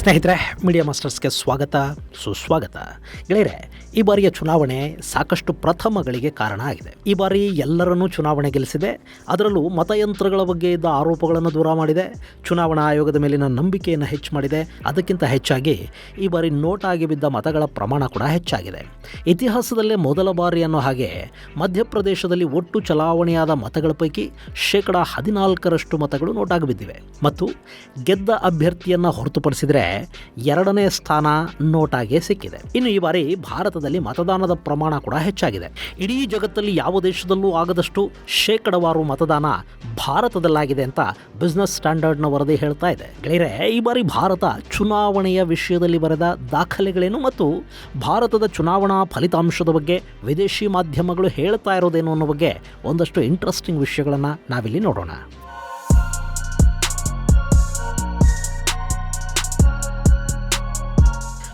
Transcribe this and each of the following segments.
ಸ್ನೇಹಿತರೆ, ಮೀಡಿಯಾ ಮಾಸ್ಟರ್ಸ್ಗೆ ಸ್ವಾಗತ ಸುಸ್ವಾಗತ. ಗೆಳೆಯರೆ, ಈ ಬಾರಿಯ ಚುನಾವಣೆ ಸಾಕಷ್ಟು ಪ್ರಥಮಗಳಿಗೆ ಕಾರಣ ಆಗಿದೆ. ಈ ಬಾರಿ ಎಲ್ಲರನ್ನೂ ಚುನಾವಣೆ ಗೆಲ್ಲಿಸಿದೆ. ಅದರಲ್ಲೂ ಮತಯಂತ್ರಗಳ ಬಗ್ಗೆ ಇದ್ದ ಆರೋಪಗಳನ್ನು ದೂರ ಮಾಡಿದೆ. ಚುನಾವಣಾ ಆಯೋಗದ ಮೇಲಿನ ನಂಬಿಕೆಯನ್ನು ಹೆಚ್ಚು ಮಾಡಿದೆ. ಅದಕ್ಕಿಂತ ಹೆಚ್ಚಾಗಿ ಈ ಬಾರಿ ನೋಟಾಗಿ ಬಿದ್ದ ಮತಗಳ ಪ್ರಮಾಣ ಕೂಡ ಹೆಚ್ಚಾಗಿದೆ. ಇತಿಹಾಸದಲ್ಲೇ ಮೊದಲ ಬಾರಿ ಅನ್ನೋ ಹಾಗೆ ಮಧ್ಯಪ್ರದೇಶದಲ್ಲಿ ಒಟ್ಟು ಚಲಾವಣೆಯಾದ ಮತಗಳ ಪೈಕಿ 14% ಮತಗಳು ನೋಟಾಗಿ ಬಿದ್ದಿವೆ. ಮತ್ತು ಗೆದ್ದ ಅಭ್ಯರ್ಥಿಯನ್ನು ಹೊರತುಪಡಿಸಿದರೆ ಎರಡನೇ ಸ್ಥಾನ ನೋಟಾಗೆ ಸಿಕ್ಕಿದೆ. ಇನ್ನು ಈ ಬಾರಿ ಭಾರತದಲ್ಲಿ ಮತದಾನದ ಪ್ರಮಾಣ ಕೂಡ ಹೆಚ್ಚಾಗಿದೆ. ಇಡೀ ಜಗತ್ತಲ್ಲಿ ಯಾವ ದೇಶದಲ್ಲೂ ಆಗದಷ್ಟು ಶೇಕಡವಾರು ಮತದಾನ ಭಾರತದಲ್ಲಾಗಿದೆ ಅಂತ ಬಿಸ್ನೆಸ್ ಸ್ಟ್ಯಾಂಡರ್ಡ್ನ ವರದಿ ಹೇಳ್ತಾ ಇದೆ. ಗೆಳೆಯರೆ, ಈ ಬಾರಿ ಭಾರತ ಚುನಾವಣೆಯ ವಿಷಯದಲ್ಲಿ ಬರೆದ ದಾಖಲೆಗಳೇನು ಮತ್ತು ಭಾರತದ ಚುನಾವಣಾ ಫಲಿತಾಂಶದ ಬಗ್ಗೆ ವಿದೇಶಿ ಮಾಧ್ಯಮಗಳು ಹೇಳ್ತಾ ಇರೋದೇನು ಅನ್ನೋ ಬಗ್ಗೆ ಒಂದಷ್ಟು ಇಂಟ್ರೆಸ್ಟಿಂಗ್ ವಿಷಯಗಳನ್ನು ನಾವಿಲ್ಲಿ ನೋಡೋಣ.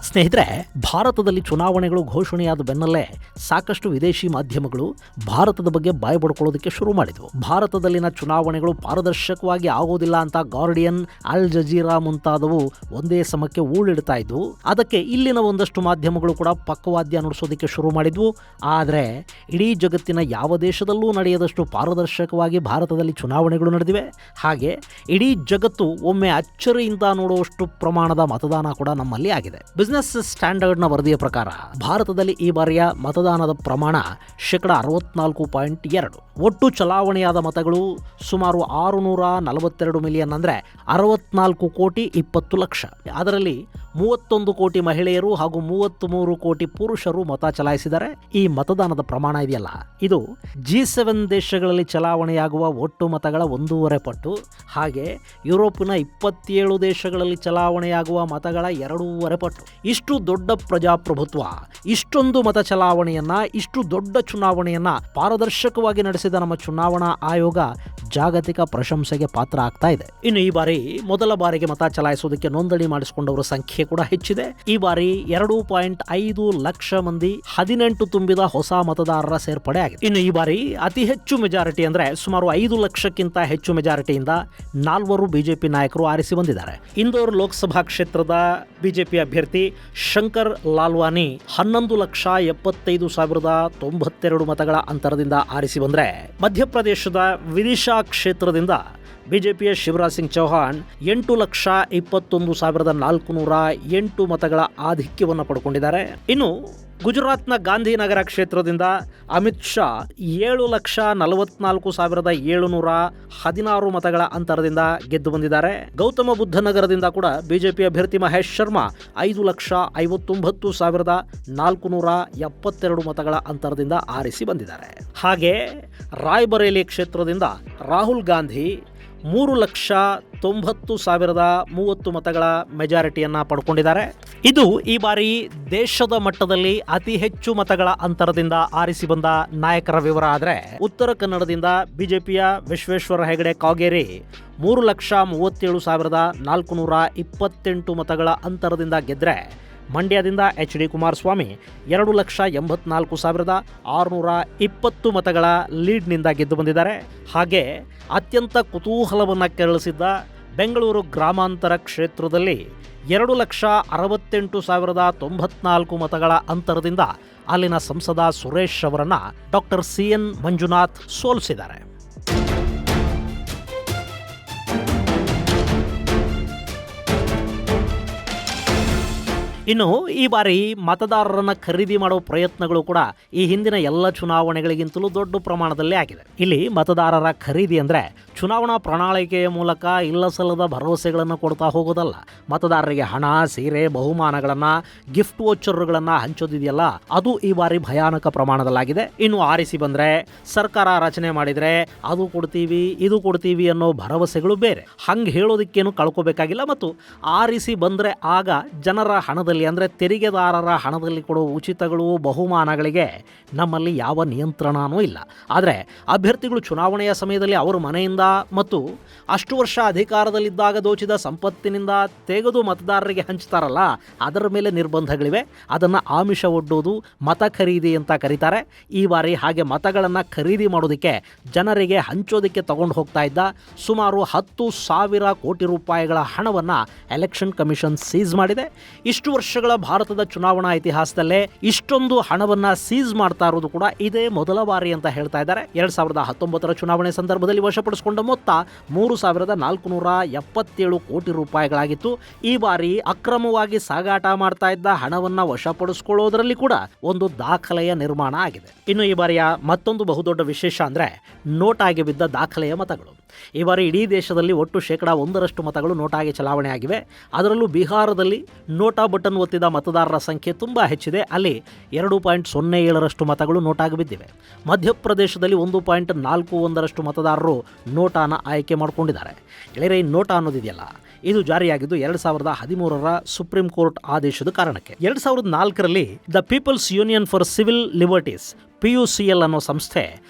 ಸ್ನೇಹಿತರೆ, ಭಾರತದಲ್ಲಿ ಚುನಾವಣೆಗಳು ಘೋಷಣೆಯಾದ ಬೆನ್ನಲ್ಲೇ ಸಾಕಷ್ಟು ವಿದೇಶಿ ಮಾಧ್ಯಮಗಳು ಭಾರತದ ಬಗ್ಗೆ ಬಾಯಿ ಬಡ್ಕೊಳ್ಳೋದಕ್ಕೆ ಶುರು ಮಾಡಿದವು. ಭಾರತದಲ್ಲಿನ ಚುನಾವಣೆಗಳು ಪಾರದರ್ಶಕವಾಗಿ ಆಗೋದಿಲ್ಲ ಅಂತ ಗಾರ್ಡಿಯನ್, ಅಲ್ ಜಜೀರಾ ಮುಂತಾದವು ಒಂದೇ ಸಮಕ್ಕೆ ಊಳಿಡ್ತಾ ಇದ್ವು. ಅದಕ್ಕೆ ಇಲ್ಲಿನ ಒಂದಷ್ಟು ಮಾಧ್ಯಮಗಳು ಕೂಡ ಪಕ್ಕವಾದ್ಯ ನುಡಿಸೋದಕ್ಕೆ ಶುರು ಮಾಡಿದ್ವು. ಆದರೆ ಇಡೀ ಜಗತ್ತಿನ ಯಾವ ದೇಶದಲ್ಲೂ ನಡೆಯದಷ್ಟು ಪಾರದರ್ಶಕವಾಗಿ ಭಾರತದಲ್ಲಿ ಚುನಾವಣೆಗಳು ನಡೆದಿವೆ. ಹಾಗೆ ಇಡೀ ಜಗತ್ತು ಒಮ್ಮೆ ಅಚ್ಚರಿಯಿಂದ ನೋಡುವಷ್ಟು ಪ್ರಮಾಣದ ಮತದಾನ ಕೂಡ ನಮ್ಮಲ್ಲಿ ಆಗಿದೆ. ಬಿಸ್ನೆಸ್ ಸ್ಟ್ಯಾಂಡರ್ಡ್ನ ವರದಿಯ ಪ್ರಕಾರ ಭಾರತದಲ್ಲಿ ಈ ಬಾರಿಯ ಮತದಾನದ ಪ್ರಮಾಣ 64.2. ಒಟ್ಟು ಚಲಾವಣೆಯಾದ ಮತಗಳು ಸುಮಾರು 642 ಮಿಲಿಯನ್, ಅಂದರೆ 64 ಕೋಟಿ 20 ಲಕ್ಷ. ಅದರಲ್ಲಿ 31 ಕೋಟಿ ಮಹಿಳೆಯರು ಹಾಗೂ 33 ಕೋಟಿ ಪುರುಷರು ಮತ ಚಲಾಯಿಸಿದ್ದಾರೆ. ಈ ಮತದಾನದ ಪ್ರಮಾಣ ಇದೆಯಲ್ಲ, ಇದು G7 ದೇಶಗಳಲ್ಲಿ ಚಲಾವಣೆಯಾಗುವ ಒಟ್ಟು ಮತಗಳ 1.5 ಪಟ್ಟು. ಹಾಗೆ ಯುರೋಪಿನ 27 ದೇಶಗಳಲ್ಲಿ ಚಲಾವಣೆಯಾಗುವ ಮತಗಳ 2.5 ಪಟ್ಟು. ಇಷ್ಟು ದೊಡ್ಡ ಪ್ರಜಾಪ್ರಭುತ್ವ, ಇಷ್ಟೊಂದು ಮತ ಚಲಾವಣೆಯನ್ನ, ಇಷ್ಟು ದೊಡ್ಡ ಚುನಾವಣೆಯನ್ನ ಪಾರದರ್ಶಕವಾಗಿ ನಡೆಸಿದ ನಮ್ಮ ಚುನಾವಣಾ ಆಯೋಗ ಜಾಗತಿಕ ಪ್ರಶಂಸೆಗೆ ಪಾತ್ರ ಆಗ್ತಾ ಇದೆ. ಇನ್ನು ಈ ಬಾರಿ ಮೊದಲ ಬಾರಿಗೆ ಮತ ಚಲಾಯಿಸುವುದಕ್ಕೆ ನೋಂದಣಿ ಮಾಡಿಸಿಕೊಂಡವರ ಸಂಖ್ಯೆ ಕೂಡ ಹೆಚ್ಚಿದೆ. ಈ ಬಾರಿ 2.5 ಲಕ್ಷ ಮಂದಿ 18 ತುಂಬಿದ ಹೊಸ ಮತದಾರರ ಸೇರ್ಪಡೆ ಆಗಿದೆ. ಇನ್ನು ಈ ಬಾರಿ ಅತಿ ಹೆಚ್ಚು ಮೆಜಾರಿಟಿ, ಅಂದ್ರೆ ಸುಮಾರು 5 ಲಕ್ಷಕ್ಕಿಂತ ಹೆಚ್ಚು ಮೆಜಾರಿಟಿಯಿಂದ 4 ಬಿಜೆಪಿ ನಾಯಕರು ಆರಿಸಿ ಬಂದಿದ್ದಾರೆ. ಇಂದೋರ್ ಲೋಕಸಭಾ ಕ್ಷೇತ್ರದ ಬಿಜೆಪಿ ಅಭ್ಯರ್ಥಿ ಶಂಕರ್ ಲಾಲ್ವಾನಿ 11,75,092 ಮತಗಳ ಅಂತರದಿಂದ ಆರಿಸಿ ಬಂದ್ರೆ, ಮಧ್ಯಪ್ರದೇಶದ ವಿದಿಶಾ ಕ್ಷೇತ್ರದಿಂದ ಬಿಜೆಪಿಯ ಶಿವರಾಜ್ ಸಿಂಗ್ ಚೌಹಾಣ್ 8,21,408 ಮತಗಳ ಆಧಿಕ್ಯವನ್ನು ಪಡ್ಕೊಂಡಿದ್ದಾರೆ. ಇನ್ನು ಗುಜರಾತ್ನ ಗಾಂಧಿನಗರ ಕ್ಷೇತ್ರದಿಂದ ಅಮಿತ್ ಶಾ 7,44,716 ಮತಗಳ ಅಂತರದಿಂದ ಗೆದ್ದು ಬಂದಿದ್ದಾರೆ. ಗೌತಮ ಬುದ್ಧ ನಗರದಿಂದ ಕೂಡ ಬಿಜೆಪಿ ಅಭ್ಯರ್ಥಿ ಮಹೇಶ್ ಶರ್ಮಾ 5,59,472 ಮತಗಳ ಅಂತರದಿಂದ ಆರಿಸಿ ಬಂದಿದ್ದಾರೆ. ಹಾಗೆ ರಾಯ್ಬರೇಲಿ ಕ್ಷೇತ್ರದಿಂದ ರಾಹುಲ್ ಗಾಂಧಿ 3,90,30 ಮತಗಳ ಮೆಜಾರಿಟಿಯನ್ನು ಪಡ್ಕೊಂಡಿದ್ದಾರೆ. ಇದು ಈ ಬಾರಿ ದೇಶದ ಮಟ್ಟದಲ್ಲಿ ಅತಿ ಹೆಚ್ಚು ಮತಗಳ ಅಂತರದಿಂದ ಆರಿಸಿ ಬಂದ ನಾಯಕರ ವಿವರ. ಆದರೆ ಉತ್ತರ ಕನ್ನಡದಿಂದ ಬಿಜೆಪಿಯ ವಿಶ್ವೇಶ್ವರ ಹೆಗಡೆ ಕಾಗೇರಿ 3,37,428 ಮತಗಳ ಅಂತರದಿಂದ ಗೆದ್ರೆ, ಮಂಡ್ಯದಿಂದ ಎಚ್ ಡಿ ಕುಮಾರಸ್ವಾಮಿ 2,84,620 ಮತಗಳ ಲೀಡ್ನಿಂದ ಗೆದ್ದು ಬಂದಿದ್ದಾರೆ. ಹಾಗೆ ಅತ್ಯಂತ ಕುತೂಹಲವನ್ನು ಕೆರಳಿಸಿದ್ದ ಬೆಂಗಳೂರು ಗ್ರಾಮಾಂತರ ಕ್ಷೇತ್ರದಲ್ಲಿ 2,68,094 ಮತಗಳ ಅಂತರದಿಂದ ಅಲ್ಲಿನ ಸಂಸದ ಸುರೇಶ್ ಅವರನ್ನ ಡಾಕ್ಟರ್ CN ಮಂಜುನಾಥ್ ಸೋಲಿಸಿದ್ದಾರೆ. ಇನ್ನು ಈ ಬಾರಿ ಮತದಾರರನ್ನ ಖರೀದಿ ಮಾಡುವ ಪ್ರಯತ್ನಗಳು ಕೂಡ ಈ ಹಿಂದಿನ ಎಲ್ಲ ಚುನಾವಣೆಗಳಿಗಿಂತಲೂ ದೊಡ್ಡ ಪ್ರಮಾಣದಲ್ಲಿ ಆಗಿದೆ. ಇಲ್ಲಿ ಮತದಾರರ ಖರೀದಿ ಅಂದರೆ ಚುನಾವಣಾ ಪ್ರಣಾಳಿಕೆಯ ಮೂಲಕ ಇಲ್ಲಸಲ್ಲದ ಭರವಸೆಗಳನ್ನು ಕೊಡ್ತಾ ಹೋಗೋದಲ್ಲ. ಮತದಾರರಿಗೆ ಹಣ, ಸೀರೆ, ಬಹುಮಾನಗಳನ್ನು, ಗಿಫ್ಟ್ ವೋಚರ್ಗಳನ್ನು ಹಂಚೋದಿದೆಯಲ್ಲ, ಅದು ಈ ಬಾರಿ ಭಯಾನಕ ಪ್ರಮಾಣದಲ್ಲಾಗಿದೆ. ಇನ್ನು ಆರಿಸಿ ಬಂದರೆ, ಸರ್ಕಾರ ರಚನೆ ಮಾಡಿದರೆ ಅದು ಕೊಡ್ತೀವಿ, ಇದು ಕೊಡ್ತೀವಿ ಅನ್ನೋ ಭರವಸೆಗಳು ಬೇರೆ. ಹಂಗೆ ಹೇಳೋದಕ್ಕೇನು ಕಳ್ಕೋಬೇಕಾಗಿಲ್ಲ. ಮತ್ತು ಆರಿಸಿ ಬಂದರೆ ಆಗ ಜನರ ಹಣದಲ್ಲಿ ಹಣದಲ್ಲಿ ಅಂದರೆ ತೆರಿಗೆದಾರರ ಹಣದಲ್ಲಿ ಕೊಡುವ ಉಚಿತಗಳು ಬಹುಮಾನಗಳಿಗೆ ನಮ್ಮಲ್ಲಿ ಯಾವ ನಿಯಂತ್ರಣವೂ ಇಲ್ಲ. ಆದರೆ ಅಭ್ಯರ್ಥಿಗಳು ಚುನಾವಣೆಯ ಸಮಯದಲ್ಲಿ ಅವರ ಮನೆಯಿಂದ ಮತ್ತು ಅಷ್ಟು ವರ್ಷ ಅಧಿಕಾರದಲ್ಲಿದ್ದಾಗ ದೋಚಿದ ಸಂಪತ್ತಿನಿಂದ ತೆಗೆದು ಮತದಾರರಿಗೆ ಹಂಚ್ತಾರಲ್ಲ, ಅದರ ಮೇಲೆ ನಿರ್ಬಂಧಗಳಿವೆ. ಅದನ್ನು ಆಮಿಷ ಒಡ್ಡೋದು ಮತ ಖರೀದಿ ಅಂತ ಕರೀತಾರೆ. ಈ ಬಾರಿ ಹಾಗೆ ಮತಗಳನ್ನು ಖರೀದಿ ಮಾಡೋದಕ್ಕೆ ಜನರಿಗೆ ಹಂಚೋದಕ್ಕೆ ತಗೊಂಡು ಹೋಗ್ತಾ ಇದ್ದ ಸುಮಾರು 10,000 ಕೋಟಿ ರೂಪಾಯಿಗಳ ಹಣವನ್ನು ಎಲೆಕ್ಷನ್ ಕಮಿಷನ್ ಸೀಸ್ ಮಾಡಿದೆ. ಇಷ್ಟು ವರ್ಷಗಳ ಭಾರತದ ಚುನಾವಣಾ ಇತಿಹಾಸದಲ್ಲೇ ಇಷ್ಟೊಂದು ಹಣವನ್ನು ಸೀಸ್ ಮಾಡ್ತಾ ಇರೋದು ಕೂಡ ಇದೇ ಮೊದಲ ಬಾರಿ ಅಂತ ಹೇಳ್ತಾ ಇದ್ದಾರೆ. 2019 ಚುನಾವಣೆ ಸಂದರ್ಭದಲ್ಲಿ ವಶಪಡಿಸಿಕೊಂಡ ಮೊತ್ತ 3,477 ಕೋಟಿ ರೂಪಾಯಿಗಳಾಗಿತ್ತು. ಈ ಬಾರಿ ಅಕ್ರಮವಾಗಿ ಸಾಗಾಟ ಮಾಡ್ತಾ ಇದ್ದ ಹಣವನ್ನು ವಶಪಡಿಸಿಕೊಳ್ಳೋದರಲ್ಲಿ ಕೂಡ ಒಂದು ದಾಖಲೆಯ ನಿರ್ಮಾಣ ಆಗಿದೆ. ಇನ್ನು ಈ ಬಾರಿಯ ಮತ್ತೊಂದು ಬಹುದೊಡ್ಡ ವಿಶೇಷ ಅಂದರೆ ನೋಟಾಗಿ ಬಿದ್ದ ದಾಖಲೆಯ ಮತಗಳು. ಈ ಬಾರಿ ಇಡೀ ದೇಶದಲ್ಲಿ ಒಟ್ಟು 1% ಮತಗಳು ನೋಟಾಗಿ ಚಲಾವಣೆ ಆಗಿವೆ. ಅದರಲ್ಲೂ ಬಿಹಾರದಲ್ಲಿ ನೋಟಾ ಬಟನ್ ಒತ್ತಿದ ಮತದಾರರ ಸಂಖ್ಯೆ ತುಂಬ ಹೆಚ್ಚಿದೆ. ಅಲ್ಲಿ 2.07% ಮತಗಳು ನೋಟಾಗಿ ಬಿದ್ದಿವೆ. ಮಧ್ಯಪ್ರದೇಶದಲ್ಲಿ 1.41% ಮತದಾರರು ನೋಟಾನ ಆಯ್ಕೆ ಮಾಡಿಕೊಂಡಿದ್ದಾರೆ. ಗೆಳೆಯರೆ, ಈ ನೋಟಾ ಅನ್ನೋದಿದೆಯಲ್ಲ, ಇದು ಜಾರಿಯಾಗಿದ್ದು 2013 ಸುಪ್ರೀಂ ಕೋರ್ಟ್ ಆದೇಶದ ಕಾರಣಕ್ಕೆ. 2004ರಲ್ಲಿ the People's Union for Civil Liberties PUCL ಅನ್ನೋ ಸಂಸ್ಥೆ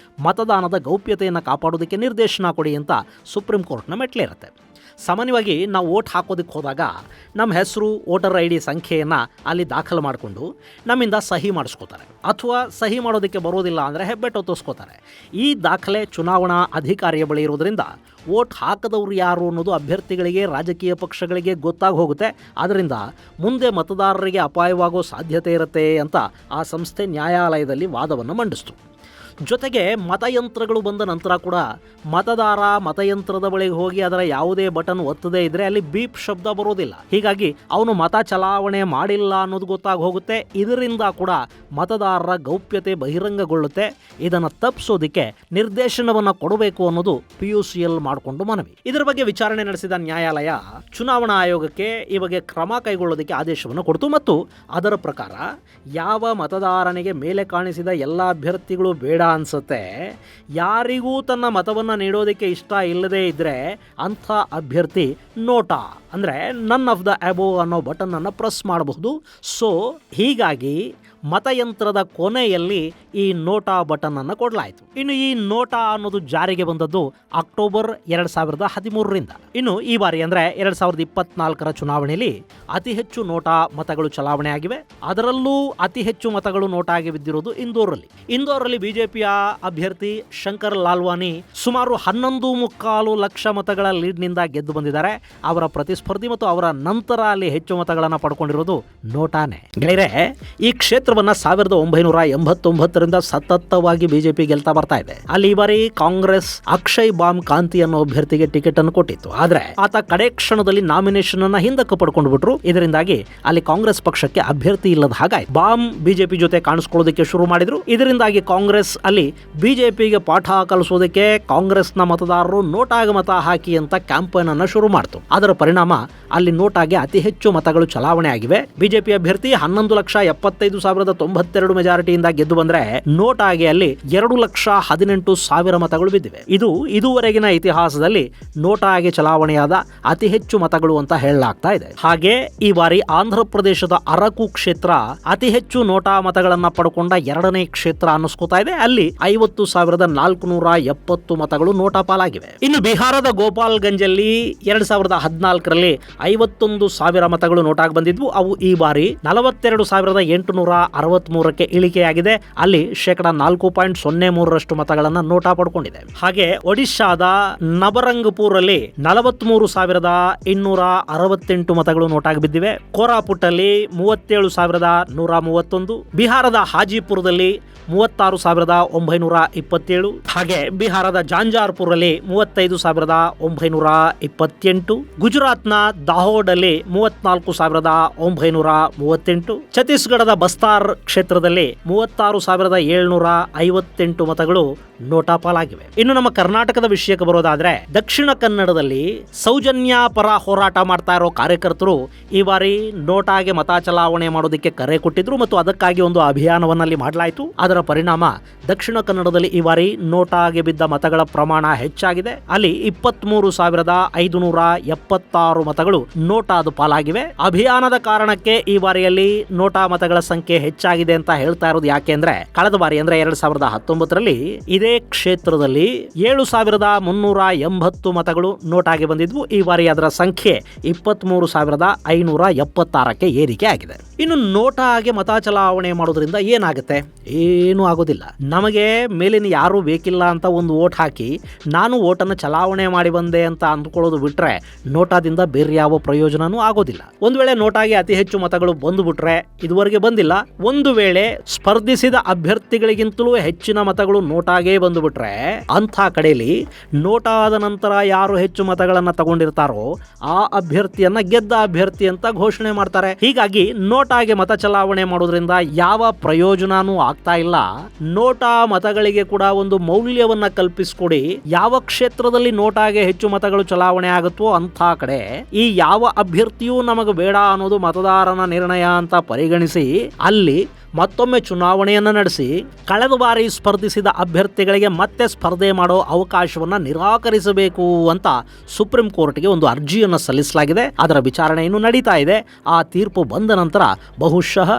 ಮತದಾನದ ಗೌಪ್ಯತೆಯನ್ನು ಕಾಪಾಡೋದಕ್ಕೆ ನಿರ್ದೇಶನ ಕೊಡಿ ಅಂತ ಸುಪ್ರೀಂ ಕೋರ್ಟ್ನ ಮೆಟ್ಲೇರುತ್ತೆ. ಸಾಮಾನ್ಯವಾಗಿ ನಾವು ವೋಟ್ ಹಾಕೋದಕ್ಕೆ ಹೋದಾಗ ನಮ್ಮ ಹೆಸರು, ವೋಟರ್ ID ಸಂಖ್ಯೆಯನ್ನು ಅಲ್ಲಿ ದಾಖಲು ಮಾಡಿಕೊಂಡು ನಮ್ಮಿಂದ ಸಹಿ ಮಾಡಿಸ್ಕೋತಾರೆ, ಅಥವಾ ಸಹಿ ಮಾಡೋದಕ್ಕೆ ಬರೋದಿಲ್ಲ ಅಂದರೆ ಹೆಬ್ಬೆಟ್ಟು ಒತ್ತಿಸ್ಕೋತಾರೆ. ಈ ದಾಖಲೆ ಚುನಾವಣಾ ಅಧಿಕಾರಿಯ ಬಳಿ ಇರೋದ್ರಿಂದ ವೋಟ್ ಹಾಕದವರು ಯಾರು ಅನ್ನೋದು ಅಭ್ಯರ್ಥಿಗಳಿಗೆ, ರಾಜಕೀಯ ಪಕ್ಷಗಳಿಗೆ ಗೊತ್ತಾಗಿ ಹೋಗುತ್ತೆ. ಆದ್ದರಿಂದ ಮುಂದೆ ಮತದಾರರಿಗೆ ಅಪಾಯವಾಗೋ ಸಾಧ್ಯತೆ ಇರುತ್ತೆ ಅಂತ ಆ ಸಂಸ್ಥೆ ನ್ಯಾಯಾಲಯದಲ್ಲಿ ವಾದವನ್ನು ಮಂಡಿಸಿತು. ಜೊತೆಗೆ ಮತಯಂತ್ರಗಳು ಬಂದ ನಂತರ ಕೂಡ ಮತದಾರ ಮತಯಂತ್ರದ ಬಳಿಗೆ ಹೋಗಿ ಅದರ ಯಾವುದೇ ಬಟನ್ ಒತ್ತದೇ ಇದ್ದರೆ ಅಲ್ಲಿ ಬೀಪ್ ಶಬ್ದ ಬರೋದಿಲ್ಲ. ಹೀಗಾಗಿ ಅವನು ಮತ ಚಲಾವಣೆ ಮಾಡಿಲ್ಲ ಅನ್ನೋದು ಗೊತ್ತಾಗಿ ಹೋಗುತ್ತೆ. ಇದರಿಂದ ಕೂಡ ಮತದಾರರ ಗೌಪ್ಯತೆ ಬಹಿರಂಗಗೊಳ್ಳುತ್ತೆ. ಇದನ್ನು ತಪ್ಪಿಸೋದಕ್ಕೆ ನಿರ್ದೇಶನವನ್ನು ಕೊಡಬೇಕು ಅನ್ನೋದು PUCL ಮಾಡಿಕೊಂಡು ಮನವಿ. ಇದರ ಬಗ್ಗೆ ವಿಚಾರಣೆ ನಡೆಸಿದ ನ್ಯಾಯಾಲಯ ಚುನಾವಣಾ ಆಯೋಗಕ್ಕೆ ಈ ಬಗ್ಗೆ ಕ್ರಮ ಕೈಗೊಳ್ಳೋದಕ್ಕೆ ಆದೇಶವನ್ನು ಕೊಡ್ತು ಮತ್ತು ಅದರ ಪ್ರಕಾರ ಯಾವ ಮತದಾರನಿಗೆ ಮೇಲೆ ಕಾಣಿಸಿದ ಎಲ್ಲ ಅಭ್ಯರ್ಥಿಗಳು ಬೇಡ ಅನ್ಸುತ್ತೆ, ಯಾರಿಗೂ ತನ್ನ ಮತವನ್ನು ನೀಡೋದಕ್ಕೆ ಇಷ್ಟ ಇಲ್ಲದೇ ಇದ್ದರೆ ಅಂಥ ಅಭ್ಯರ್ಥಿ ನೋಟಾ ಅಂದರೆ ನನ್ ಆಫ್ ದ ಅಬೋವ್ ಅನ್ನೋ ಬಟನನ್ನು ಪ್ರೆಸ್ ಮಾಡಬಹುದು. ಸೊ ಹೀಗಾಗಿ ಮತಯಂತ್ರದ ಕೊನೆಯಲ್ಲಿ ಈ ನೋಟಾ ಬಟನನ್ನು ಕೊಡಲಾಯಿತು. ಇನ್ನು ಈ ನೋಟಾ ಅನ್ನೋದು ಜಾರಿಗೆ ಬಂದದ್ದು ಅಕ್ಟೋಬರ್ 2013ರಿಂದ. ಇನ್ನು ಈ ಬಾರಿ ಅಂದರೆ 2024 ಚುನಾವಣೆಯಲ್ಲಿ ಅತಿ ಹೆಚ್ಚು ನೋಟಾ ಮತಗಳು ಚಲಾವಣೆ ಆಗಿವೆ. ಅದರಲ್ಲೂ ಅತಿ ಹೆಚ್ಚು ಮತಗಳು ನೋಟಾಗಿ ಬಿದ್ದಿರೋದು ಇಂದೋರಲ್ಲಿ ಬಿಜೆಪಿಯ ಅಭ್ಯರ್ಥಿ ಶಂಕರ್ ಲಾಲ್ವಾನಿ ಸುಮಾರು 11.25 ಲಕ್ಷ ಮತಗಳ ಲೀಡ್ನಿಂದ ಗೆದ್ದು ಬಂದಿದ್ದಾರೆ. ಅವರ ಪ್ರತಿಸ್ಪರ್ಧಿ ಮತ್ತು ಅವರ ನಂತರ ಅಲ್ಲಿ ಹೆಚ್ಚು ಮತಗಳನ್ನು ಪಡ್ಕೊಂಡಿರೋದು ನೋಟಾನೇ. ಗೆಳೆಯರೆ, ಈ ಕ್ಷೇತ್ರವನ್ನ 1989ರಿಂದ ಸತತವಾಗಿ ಬಿಜೆಪಿ ಗೆಲ್ತಾ ಬರ್ತಾ ಇದೆ. ಅಲ್ಲಿ ಈ ಬಾರಿ ಕಾಂಗ್ರೆಸ್ ಅಕ್ಷಯ್ ಬಾಮ್ ಕಾಂತಿ ಅನ್ನೋ ಅಭ್ಯರ್ಥಿಗೆ ಟಿಕೆಟ್ ಅನ್ನು ಕೊಟ್ಟಿತ್ತು. ಆದ್ರೆ ಆತ ಕಡೆ ಕ್ಷಣದಲ್ಲಿ ನಾಮಿನೇಷನ್ ಅನ್ನ ಹಿಂದಕ್ಕೆ ಪಡ್ಕೊಂಡು ಬಿಟ್ರು. ಇದರಿಂದಾಗಿ ಅಲ್ಲಿ ಕಾಂಗ್ರೆಸ್ ಪಕ್ಷಕ್ಕೆ ಅಭ್ಯರ್ಥಿ ಇಲ್ಲದ ಹಾಗಾಯ್ತು. ಬಾಮ್ ಬಿಜೆಪಿ ಜೊತೆ ಕಾಣಿಸ್ಕೊಳ್ಳೋದಕ್ಕೆ ಶುರು ಮಾಡಿದ್ರು. ಇದರಿಂದಾಗಿ ಕಾಂಗ್ರೆಸ್ ಅಲ್ಲಿ ಬಿಜೆಪಿಗೆ ಪಾಠ ಕಲಿಸೋದಕ್ಕೆ ಕಾಂಗ್ರೆಸ್ನ ಮತದಾರರು ನೋಟಾಗಿ ಮತ ಹಾಕಿ ಅಂತ ಕ್ಯಾಂಪೇನ್ ಅನ್ನು ಶುರು ಮಾಡ್ತು. ಅದರ ಪರಿಣಾಮ ಅಲ್ಲಿ ನೋಟಾಗಿ ಅತಿ ಹೆಚ್ಚು ಮತಗಳು ಚಲಾವಣೆ ಆಗಿವೆ. ಬಿಜೆಪಿ ಅಭ್ಯರ್ಥಿ 11,75,092 ಮೆಜಾರಿಟಿಯಿಂದ ಗೆದ್ದು ಬಂದ್ರೆ ನೋಟಾಗಿ ಅಲ್ಲಿ 2,18,000 ಮತಗಳು ಬಿದ್ದಿವೆ. ಇದು ಇದುವರೆಗಿನ ಇತಿಹಾಸದಲ್ಲಿ ನೋಟಾಗಿ ಚಲಾವಣೆಯಾದ ಅತಿ ಹೆಚ್ಚು ಮತಗಳು ಅಂತ ಹೇಳಲಾಗ್ತಾ ಇದೆ. ಹಾಗೆ ಈ ಬಾರಿ ಆಂಧ್ರ ಪ್ರದೇಶದ ಅರಕು ಕ್ಷೇತ್ರ ಅತಿ ಹೆಚ್ಚು ನೋಟಾ ಮತಗಳನ್ನ ಪಡ್ಕೊಂಡ 2ನೇ ಕ್ಷೇತ್ರ ಅನ್ನಿಸ್ಕೋತಾ ಇದೆ. ಅಲ್ಲಿ 50,470 ಮತಗಳು ನೋಟಾ ಪಾಲಾಗಿವೆ. ಇನ್ನು ಬಿಹಾರದ ಗೋಪಾಲ್ಗಂಜಲ್ಲಿ 2014ರಲ್ಲಿ 51,000 ಮತಗಳು ನೋಟಾಗಿ ಬಂದಿದ್ವು. ಅವು ಈ ಬಾರಿ 42,863ಕ್ಕೆ ಇಳಿಕೆಯಾಗಿದೆ. ಅಲ್ಲಿ 4.03% ಮತಗಳನ್ನ ನೋಟಾ ಪಡ್ಕೊಂಡಿದೆ. ಹಾಗೆ ಒಡಿಶಾದ ನಬರಂಗಪುರಲ್ಲಿ 43,268 ಮತಗಳು ನೋಟಾಗಿ ಬಿದ್ದಿವೆ. ಕೋರಾಪುಟ್ ಅಲ್ಲಿ 37,131, ಬಿಹಾರದ ಹಾಜಿಪುರದಲ್ಲಿ 36,927, ಹಾಗೆ ಬಿಹಾರದ ಜಾಂಜಾರ್ಪುರಲ್ಲಿ 35,928, ಗುಜರಾತ್ನ ದಾಹೋಡ್ ಅಲ್ಲಿ 34,938, ಛತ್ತೀಸ್ಗಢದ ಬಸ್ತಾರ್ ಕ್ಷೇತ್ರದಲ್ಲಿ 36,758 ಮತಗಳು ನೋಟಾ ಪಾಲಾಗಿವೆ. ಇನ್ನು ನಮ್ಮ ಕರ್ನಾಟಕದ ವಿಷಯಕ್ಕೆ ಬರೋದಾದ್ರೆ, ದಕ್ಷಿಣ ಕನ್ನಡದಲ್ಲಿ ಸೌಜನ್ಯ ಪರ ಹೋರಾಟ ಮಾಡ್ತಾ ಇರೋ ಕಾರ್ಯಕರ್ತರು ಈ ಬಾರಿ ನೋಟಾಗೆ ಮತ ಚಲಾವಣೆ ಮಾಡೋದಕ್ಕೆ ಕರೆ ಕೊಟ್ಟಿದ್ರು ಮತ್ತು ಅದಕ್ಕಾಗಿ ಒಂದು ಅಭಿಯಾನವನ್ನಲ್ಲಿ ಮಾಡಲಾಯಿತು. ಅದರ ಪರಿಣಾಮ ದಕ್ಷಿಣ ಕನ್ನಡದಲ್ಲಿ ಈ ಬಾರಿ ನೋಟಾಗೆ ಬಿದ್ದ ಮತಗಳ ಪ್ರಮಾಣ ಹೆಚ್ಚಾಗಿದೆ. ಅಲ್ಲಿ 23,576 ಮತಗಳು ನೋಟಾದ ಪಾಲಾಗಿವೆ. ಅಭಿಯಾನದ ಕಾರಣಕ್ಕೆ ಈ ಬಾರಿಯಲ್ಲಿ ನೋಟಾ ಮತಗಳ ಸಂಖ್ಯೆ ಹೆಚ್ಚಾಗಿದೆ ಅಂತ ಹೇಳ್ತಾ ಇರೋದು ಯಾಕೆ ಅಂದ್ರೆ, ಕಳೆದ ಬಾರಿ ಅಂದ್ರೆ 2019ರಲ್ಲಿ ಇದೇ ಕ್ಷೇತ್ರದಲ್ಲಿ 7,380 ಮತಗಳು ನೋಟಾಗೆ ಬಂದಿದ್ವು. ಈ ಬಾರಿ ಅದರ ಸಂಖ್ಯೆ 23,576ಕ್ಕೆ ಏರಿಕೆ ಆಗಿದೆ. ಇನ್ನು ನೋಟಾಗೆ ಮತ ಚಲಾವಣೆ ಮಾಡೋದ್ರಿಂದ ಏನಾಗುತ್ತೆ? ಏನೂ ಆಗೋದಿಲ್ಲ. ನಮಗೆ ಮೇಲಿನ ಯಾರು ಬೇಕಿಲ್ಲ ಅಂತ ಒಂದು ವೋಟ್ ಹಾಕಿ ನಾನು ವೋಟನ್ನು ಚಲಾವಣೆ ಮಾಡಿ ಬಂದೆ ಅಂತ ಅಂದ್ಕೊಳ್ಳೋದು ಬಿಟ್ರೆ ನೋಟಾದಿಂದ ಬೇರೆ ಯಾವ ಪ್ರಯೋಜನನೂ ಆಗೋದಿಲ್ಲ. ಒಂದು ವೇಳೆ ನೋಟಾಗೆ ಅತಿ ಹೆಚ್ಚು ಮತಗಳು ಬಂದುಬಿಟ್ರೆ, ಇದುವರೆಗೆ ಬಂದಿಲ್ಲ, ಒಂದು ವೇಳೆ ಸ್ಪರ್ಧಿಸಿದ ಅಭ್ಯರ್ಥಿಗಳಿಗಿಂತಲೂ ಹೆಚ್ಚಿನ ಮತಗಳು ನೋಟಾಗೆ ಬಂದುಬಿಟ್ರೆ, ಅಂಥ ಕಡೆಯಲ್ಲಿ ನೋಟಾದ ನಂತರ ಯಾರು ಹೆಚ್ಚು ಮತಗಳನ್ನು ತಗೊಂಡಿರ್ತಾರೋ ಆ ಅಭ್ಯರ್ಥಿಯನ್ನ ಗೆದ್ದ ಅಭ್ಯರ್ಥಿ ಅಂತ ಘೋಷಣೆ ಮಾಡ್ತಾರೆ. ಹೀಗಾಗಿ ನೋಟಾಗೆ ಮತ ಚಲಾವಣೆ ಮಾಡೋದ್ರಿಂದ ಯಾವ ಪ್ರಯೋಜನನೂ ಆಗ್ತಾ ಇಲ್ಲ. ನೋಟಾ ಮತಗಳಿಗೆ ಕೂಡ ಒಂದು ಮೌಲ್ಯವನ್ನ ಕಲ್ಪಿಸಿಕೊಡಿ. ಯಾವ ಕ್ಷೇತ್ರದಲ್ಲಿ ನೋಟಾಗೆ ಹೆಚ್ಚು ಮತಗಳು ಚಲಾವಣೆ ಆಗುತ್ತೋ ಅಂಥ ಕಡೆ ಈ ಯಾವ ಅಭ್ಯರ್ಥಿಯೂ ನಮಗೆ ಬೇಡ ಅನ್ನೋದು ಮತದಾರನ ನಿರ್ಣಯ ಅಂತ ಪರಿಗಣಿಸಿ ಅಲ್ಲಿ ಮತ್ತೊಮ್ಮೆ ಚುನಾವಣೆಯನ್ನು ನಡೆಸಿ ಕಳೆದ ಬಾರಿ ಸ್ಪರ್ಧಿಸಿದ ಅಭ್ಯರ್ಥಿಗಳಿಗೆ ಮತ್ತೆ ಸ್ಪರ್ಧೆ ಮಾಡೋ ಅವಕಾಶವನ್ನ ನಿರಾಕರಿಸಬೇಕು ಅಂತ ಸುಪ್ರೀಂ ಕೋರ್ಟ್ಗೆ ಒಂದು ಅರ್ಜಿಯನ್ನು ಸಲ್ಲಿಸಲಾಗಿದೆ. ಅದರ ವಿಚಾರಣೆ ಇನ್ನೂ ನಡೀತಾ ಇದೆ. ಆ ತೀರ್ಪು ಬಂದ ನಂತರ ಬಹುಶಃ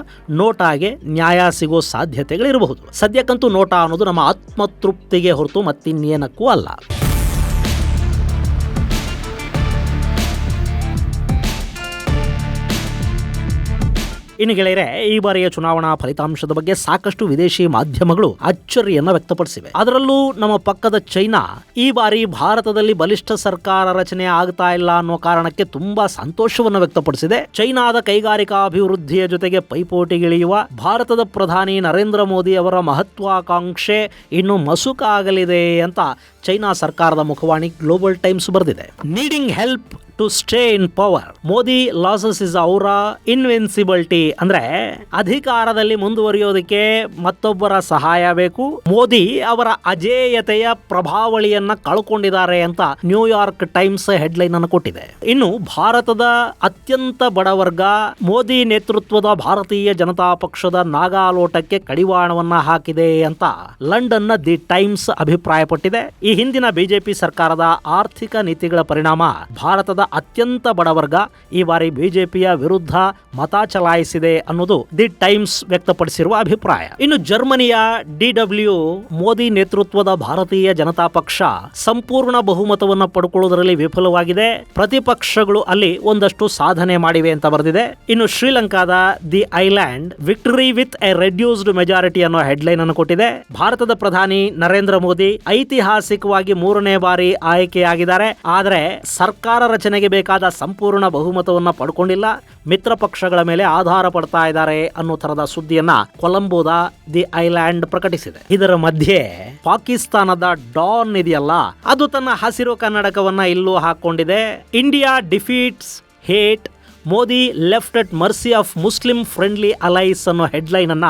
ನೋಟಾಗೆ ನ್ಯಾಯ ಸಿಗೋ ಸಾಧ್ಯತೆಗಳಿರಬಹುದು. ಸದ್ಯಕ್ಕಂತೂ ನೋಟಾ ಅನ್ನೋದು ನಮ್ಮ ಆತ್ಮತೃಪ್ತಿಗೆ ಹೊರತು ಮತ್ತಿನ್ನೇನಕ್ಕೂ ಅಲ್ಲ. ಇನ್ನು ಗೆಳೆಯರೆ, ಈ ಬಾರಿಯ ಚುನಾವಣಾ ಫಲಿತಾಂಶದ ಬಗ್ಗೆ ಸಾಕಷ್ಟು ವಿದೇಶಿ ಮಾಧ್ಯಮಗಳು ಅಚ್ಚರಿಯನ್ನ ವ್ಯಕ್ತಪಡಿಸಿವೆ. ಅದರಲ್ಲೂ ನಮ್ಮ ಪಕ್ಕದ ಚೈನಾ ಈ ಬಾರಿ ಭಾರತದಲ್ಲಿ ಬಲಿಷ್ಠ ಸರ್ಕಾರ ರಚನೆ ಆಗ್ತಾ ಇಲ್ಲ ಅನ್ನೋ ಕಾರಣಕ್ಕೆ ತುಂಬಾ ಸಂತೋಷವನ್ನು ವ್ಯಕ್ತಪಡಿಸಿದೆ. ಚೈನಾದ ಕೈಗಾರಿಕಾ ಅಭಿವೃದ್ಧಿಯ ಜೊತೆಗೆ ಪೈಪೋಟಿಗಿಳಿಯುವ ಭಾರತದ ಪ್ರಧಾನಿ ನರೇಂದ್ರ ಮೋದಿ ಅವರ ಮಹತ್ವಾಕಾಂಕ್ಷೆ ಇನ್ನು ಮಸುಕಾಗಲಿದೆ ಅಂತ ಚೈನಾ ಸರ್ಕಾರದ ಮುಖವಾಣಿ ಗ್ಲೋಬಲ್ ಟೈಮ್ಸ್ ಬರೆದಿದೆ. Needing help to stay in power, Modi losses is ಅವರ ಇನ್ವಿನ್ಸಿಬಿಲಿಟಿ. ಅಂದ್ರೆ ಅಧಿಕಾರದಲ್ಲಿ ಮುಂದುವರಿಯೋದಕ್ಕೆ ಮತ್ತೊಬ್ಬರ ಸಹಾಯ ಬೇಕು, ಮೋದಿ ಅವರ ಅಜೇಯತೆಯ ಪ್ರಭಾವಳಿಯನ್ನ ಕಳ್ಕೊಂಡಿದ್ದಾರೆ ಅಂತ ನ್ಯೂಯಾರ್ಕ್ ಟೈಮ್ಸ್ ಹೆಡ್ಲೈನ್ ಅನ್ನು ಕೊಟ್ಟಿದೆ. ಇನ್ನು ಭಾರತದ ಅತ್ಯಂತ ಬಡವರ್ಗ ಮೋದಿ ನೇತೃತ್ವದ ಭಾರತೀಯ ಜನತಾ ಪಕ್ಷದ ನಾಗಾಲೋಟಕ್ಕೆ ಕಡಿವಾಣವನ್ನ ಹಾಕಿದೆ ಅಂತ ಲಂಡನ್ನ ದಿ ಟೈಮ್ಸ್ ಅಭಿಪ್ರಾಯಪಟ್ಟಿದೆ. ಈ ಹಿಂದಿನ ಬಿಜೆಪಿ ಸರ್ಕಾರದ ಆರ್ಥಿಕ ನೀತಿಗಳ ಪರಿಣಾಮ ಭಾರತದ ಅತ್ಯಂತ ಬಡವರ್ಗ ಈ ಬಾರಿ ಬಿಜೆಪಿಯ ವಿರುದ್ಧ ಮತ ಚಲಾಯಿಸಿದೆ ಅನ್ನೋದು ದಿ ಟೈಮ್ಸ್ ವ್ಯಕ್ತಪಡಿಸಿರುವ ಅಭಿಪ್ರಾಯ. ಇನ್ನು ಜರ್ಮನಿಯ DW ಮೋದಿ ನೇತೃತ್ವದ ಭಾರತೀಯ ಜನತಾ ಪಕ್ಷ ಸಂಪೂರ್ಣ ಬಹುಮತವನ್ನು ಪಡ್ಕೊಳ್ಳೋದರಲ್ಲಿ ವಿಫಲವಾಗಿದೆ. ಪ್ರತಿಪಕ್ಷಗಳು ಅಲ್ಲಿ ಒಂದಷ್ಟು ಸಾಧನೆ ಮಾಡಿವೆ ಅಂತ ಬರೆದಿದೆ. ಇನ್ನು ಶ್ರೀಲಂಕಾದ the island victory with A reduced majority ಅನ್ನೋ ಹೆಡ್ಲೈನ್ ಅನ್ನು ಕೊಟ್ಟಿದೆ. ಭಾರತದ ಪ್ರಧಾನಿ ನರೇಂದ್ರ ಮೋದಿ ಐತಿಹಾಸಿಕವಾಗಿ 3ನೇ ಬಾರಿ ಆಯ್ಕೆಯಾಗಿದ್ದಾರೆ. ಆದರೆ ಸರ್ಕಾರ ರಚನೆಗೆ ಬೇಕಾದ ಸಂಪೂರ್ಣ ಬಹುಮತವನ್ನ ಪಡ್ಕೊಂಡಿಲ್ಲ, ಮಿತ್ರ ಪಕ್ಷಗಳ ಮೇಲೆ ಆಧಾರ ಪಡ್ತಾ ಇದ್ದಾರೆ ಅನ್ನೋ ತರದ ಸುದ್ದಿಯನ್ನ ಕೊಲಂಬೋದ ದಿ ಐಲ್ಯಾಂಡ್ ಪ್ರಕಟಿಸಿದೆ. ಇದರ ಮಧ್ಯೆ ಪಾಕಿಸ್ತಾನದ ಡಾನ್ ಇದೆಯಲ್ಲ, ಅದು ತನ್ನ ಹಸಿರು ಕನ್ನಡಕವನ್ನ ಇಲ್ಲೂ ಹಾಕೊಂಡಿದೆ. India defeats hate, Modi left at mercy of Muslim friendly allies ಅನ್ನೋ ಹೆಡ್ಲೈನ್ ಅನ್ನ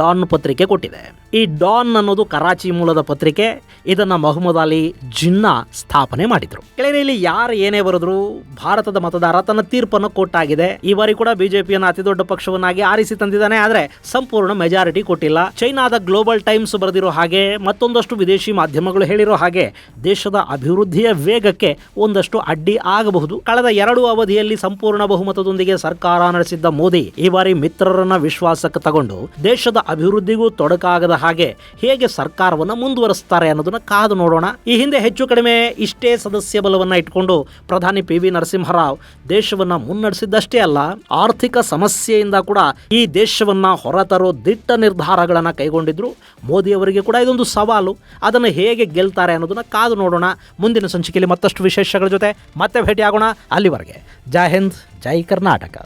ಡಾನ್ ಪತ್ರಿಕೆ ಕೊಟ್ಟಿದೆ. ಈ ಡಾನ್ ಅನ್ನೋದು ಕರಾಚಿ ಮೂಲದ ಪತ್ರಿಕೆ. ಇದನ್ನ ಮೊಹಮ್ಮದ್ ಅಲಿ ಜಿನ್ನಾ ಸ್ಥಾಪನೆ ಮಾಡಿದ್ರು. ಇಲ್ಲಿ ಯಾರು ಏನೇ ಬರೆದ್ರು ಭಾರತದ ಮತದಾರ ತನ್ನ ತೀರ್ಪನ್ನು ಕೊಟ್ಟಾಗಿದೆ. ಈ ಬಾರಿ ಕೂಡ ಬಿಜೆಪಿಯನ್ನು ಅತಿ ದೊಡ್ಡ ಪಕ್ಷವನ್ನಾಗಿ ಆರಿಸಿ ತಂದಿದ್ದಾನೆ. ಆದ್ರೆ ಸಂಪೂರ್ಣ ಮೆಜಾರಿಟಿ ಕೊಟ್ಟಿಲ್ಲ. ಚೈನಾದ ಗ್ಲೋಬಲ್ ಟೈಮ್ಸ್ ಬರೆದಿರೋ ಹಾಗೆ, ಮತ್ತೊಂದಷ್ಟು ವಿದೇಶಿ ಮಾಧ್ಯಮಗಳು ಹೇಳಿರೋ ಹಾಗೆ ದೇಶದ ಅಭಿವೃದ್ಧಿಯ ವೇಗಕ್ಕೆ ಒಂದಷ್ಟು ಅಡ್ಡಿ ಆಗಬಹುದು. ಕಳೆದ 2 ಅವಧಿಯಲ್ಲಿ ಸಂಪೂರ್ಣ ಬಹುಮತದೊಂದಿಗೆ ಸರ್ಕಾರ ನಡೆಸಿದ್ದ ಮೋದಿ ಈ ಬಾರಿ ಮಿತ್ರರನ್ನ ವಿಶ್ವಾಸಕ್ಕೆ ತಗೊಂಡು ದೇಶದ ಅಭಿವೃದ್ಧಿಗೂ ತೊಡಕಾಗದ ಹಾಗೆ ಹೇಗೆ ಸರ್ಕಾರವನ್ನ ಮುಂದುವರಿಸ್ತಾರೆ ಅನ್ನೋದನ್ನ ಕಾದು ನೋಡೋಣ. ಈ ಹಿಂದೆ ಹೆಚ್ಚು ಕಡಿಮೆ ಇಷ್ಟೇ ಸದಸ್ಯ ಬಲವನ್ನ ಇಟ್ಕೊಂಡು ಪ್ರಧಾನಿ PV ನರಸಿಂಹರಾವ್ ದೇಶವನ್ನ ಮುನ್ನಡೆಸಿದ್ದಷ್ಟೇ ಅಲ್ಲ, ಆರ್ಥಿಕ ಸಮಸ್ಯೆಯಿಂದ ಕೂಡ ಈ ದೇಶವನ್ನ ಹೊರತರೋ ದಿಟ್ಟ ನಿರ್ಧಾರಗಳನ್ನ ಕೈಗೊಂಡಿದ್ರು. ಮೋದಿ ಅವರಿಗೆ ಕೂಡ ಇದೊಂದು ಸವಾಲು. ಅದನ್ನು ಹೇಗೆ ಗೆಲ್ತಾರೆ ಅನ್ನೋದನ್ನ ಕಾದು ನೋಡೋಣ. ಮುಂದಿನ ಸಂಚಿಕೆಯಲ್ಲಿ ಮತ್ತಷ್ಟು ವಿಶೇಷಗಳ ಜೊತೆ ಮತ್ತೆ ಭೇಟಿಯಾಗೋಣ. ಅಲ್ಲಿವರೆಗೆ ಜೈ ಹಿಂದ್, ಜೈ ಕರ್ನಾಟಕ.